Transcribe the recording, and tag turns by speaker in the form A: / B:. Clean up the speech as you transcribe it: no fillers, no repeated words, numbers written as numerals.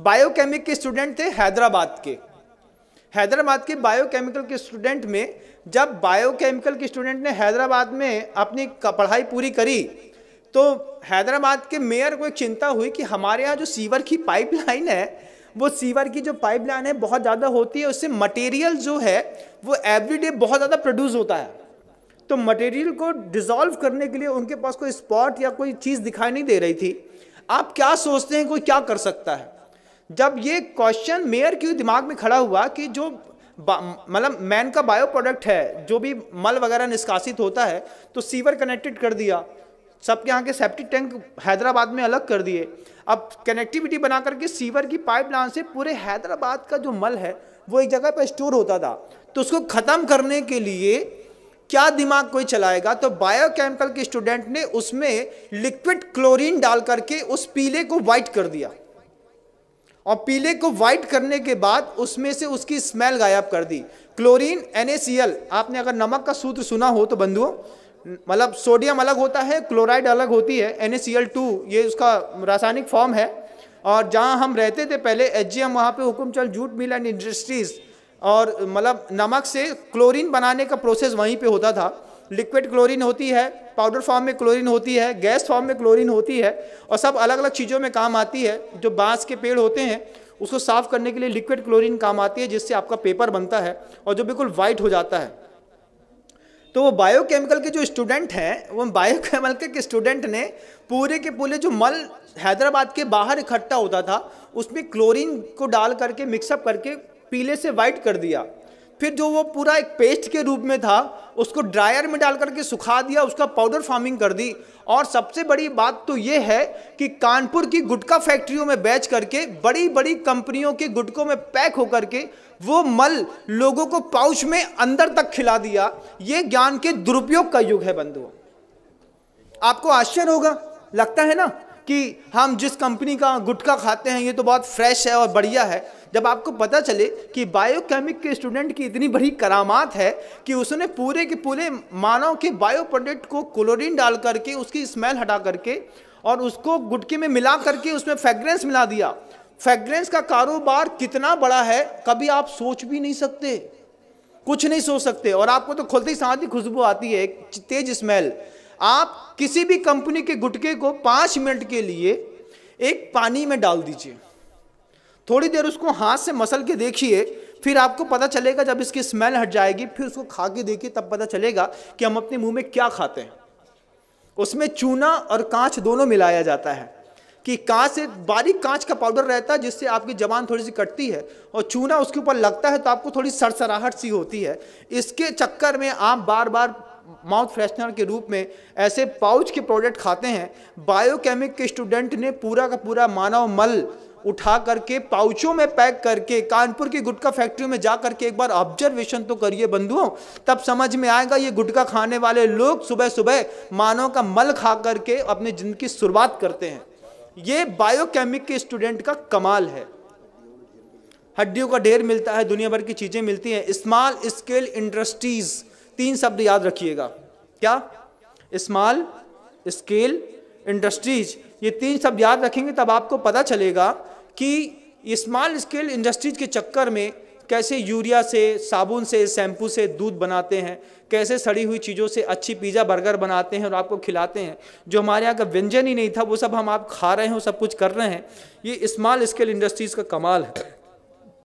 A: Biochemic के student थे हैदराबाद के बायोकेमिकल के स्टूडेंट में, जब बायोकेमिकल के स्टूडेंट ने हैदराबाद में अपनी पढ़ाई पूरी करी तो हैदराबाद के मेयर को एक चिंता हुई कि हमारे यहाँ जो सीवर की पाइपलाइन है, वो सीवर की जो पाइपलाइन है बहुत ज़्यादा होती है, उससे मटेरियल जो है वो एवरीडे बहुत ज़्यादा प्रोड्यूस होता है। तो मटेरियल को डिसॉल्व करने के लिए उनके पास कोई स्पॉट या कोई चीज़ दिखाई नहीं दे रही थी। आप क्या सोचते हैं कोई क्या कर सकता है? जब ये क्वेश्चन मेयर के दिमाग में खड़ा हुआ कि जो मतलब मैन का बायो प्रोडक्ट है, जो भी मल वगैरह निष्कासित होता है, तो सीवर कनेक्टेड कर दिया, सबके यहाँ के सेप्टिक टैंक हैदराबाद में अलग कर दिए। अब कनेक्टिविटी बना करके सीवर की पाइपलाइन से पूरे हैदराबाद का जो मल है वो एक जगह पर स्टोर होता था। तो उसको ख़त्म करने के लिए क्या दिमाग कोई चलाएगा? तो बायोकेमिकल के स्टूडेंट ने उसमें लिक्विड क्लोरीन डाल करके उस पीले को वाइट कर दिया, और पीले को वाइट करने के बाद उसमें से उसकी स्मेल गायब कर दी। क्लोरीन NaCl, आपने अगर नमक का सूत्र सुना हो तो बंधुओं, मतलब सोडियम अलग होता है, क्लोराइड अलग होती है, NaCl2 ये उसका रासायनिक फॉर्म है। और जहाँ हम रहते थे पहले HGM, वहाँ पे Hukumchand jute mill and industries, और मतलब नमक से क्लोरीन बनाने का प्रोसेस वहीं पे होता था। लिक्विड क्लोरीन होती है, पाउडर फॉर्म में क्लोरीन होती है, गैस फॉर्म में क्लोरीन होती है, और सब अलग अलग चीज़ों में काम आती है। जो बांस के पेड़ होते हैं उसको साफ़ करने के लिए लिक्विड क्लोरीन काम आती है, जिससे आपका पेपर बनता है और जो बिल्कुल वाइट हो जाता है। तो वो बायोकेमिकल के जो स्टूडेंट हैं, वो बायोकेमिकल के स्टूडेंट ने पूरे के पूरे जो मल हैदराबाद के बाहर इकट्ठा होता था उसमें क्लोरीन को डाल करके मिक्सअप करके पीले से वाइट कर दिया। फिर जो वो पूरा एक पेस्ट के रूप में था उसको ड्रायर में डाल करके सुखा दिया, उसका पाउडर फार्मिंग कर दी। और सबसे बड़ी बात तो ये है कि कानपुर की गुटखा फैक्ट्रियों में बेच करके बड़ी बड़ी कंपनियों के गुटकों में पैक होकर के वो मल लोगों को पाउच में अंदर तक खिला दिया। ये ज्ञान के दुरुपयोग का युग है बंधुओं। आपको आश्चर्य होगा, लगता है ना कि हम जिस कंपनी का गुटखा खाते हैं ये तो बहुत फ्रेश है और बढ़िया है। जब आपको पता चले कि बायोकेमिक के स्टूडेंट की इतनी बड़ी करामात है कि उसने पूरे के पूरे मानव के बायो प्रोडक्ट को क्लोरीन डाल करके उसकी स्मेल हटा करके और उसको गुटके में मिला करके उसमें फ्रेग्रेंस मिला दिया। फ्रेग्रेंस का कारोबार कितना बड़ा है कभी आप सोच भी नहीं सकते, कुछ नहीं सोच सकते। और आपको तो खुलते ही साथ ही खुशबू आती है, एक तेज स्मेल। आप किसी भी कंपनी के गुटके को 5 मिनट के लिए एक पानी में डाल दीजिए, थोड़ी देर उसको हाथ से मसल के देखिए, फिर आपको पता चलेगा, जब इसकी स्मेल हट जाएगी फिर उसको खा के देखिए, तब पता चलेगा कि हम अपने मुंह में क्या खाते हैं। उसमें चूना और कांच दोनों मिलाया जाता है कि कांच से बारीक कांच का पाउडर रहता है जिससे आपकी जबान थोड़ी सी कटती है, और चूना उसके ऊपर लगता है तो आपको थोड़ी सरसराहट सी होती है। इसके चक्कर में आप बार बार माउथ फ्रेशनर के रूप में ऐसे पाउच के प्रोडक्ट खाते हैं। बायोकेमिक के स्टूडेंट ने पूरा का पूरा मानव मल उठा करके पाउचों में पैक करके कानपुर की गुटखा फैक्ट्री में जा करके एक बार ऑब्जर्वेशन तो करिए बंधुओं, तब समझ में आएगा ये गुटखा खाने वाले लोग सुबह सुबह मानव का मल खा करके अपनी जिंदगी की शुरुआत करते हैं। ये बायोकेमिक के स्टूडेंट का कमाल है। हड्डियों का ढेर मिलता है, दुनिया भर की चीजें मिलती हैं। स्मॉल स्केल इंडस्ट्रीज, 3 शब्द याद रखिएगा। क्या? स्मॉल स्केल इंडस्ट्रीज, ये 3 शब्द याद रखेंगे तब आपको पता चलेगा कि स्मॉल स्केल इंडस्ट्रीज के चक्कर में कैसे यूरिया से, साबुन से, शैम्पू से दूध बनाते हैं, कैसे सड़ी हुई चीज़ों से अच्छी पिज़्ज़ा बर्गर बनाते हैं और आपको खिलाते हैं। जो हमारे यहाँ का व्यंजन ही नहीं था वो सब हम आप खा रहे हैं, वो सब कुछ कर रहे हैं। ये स्मॉल स्केल इंडस्ट्रीज़ का कमाल है।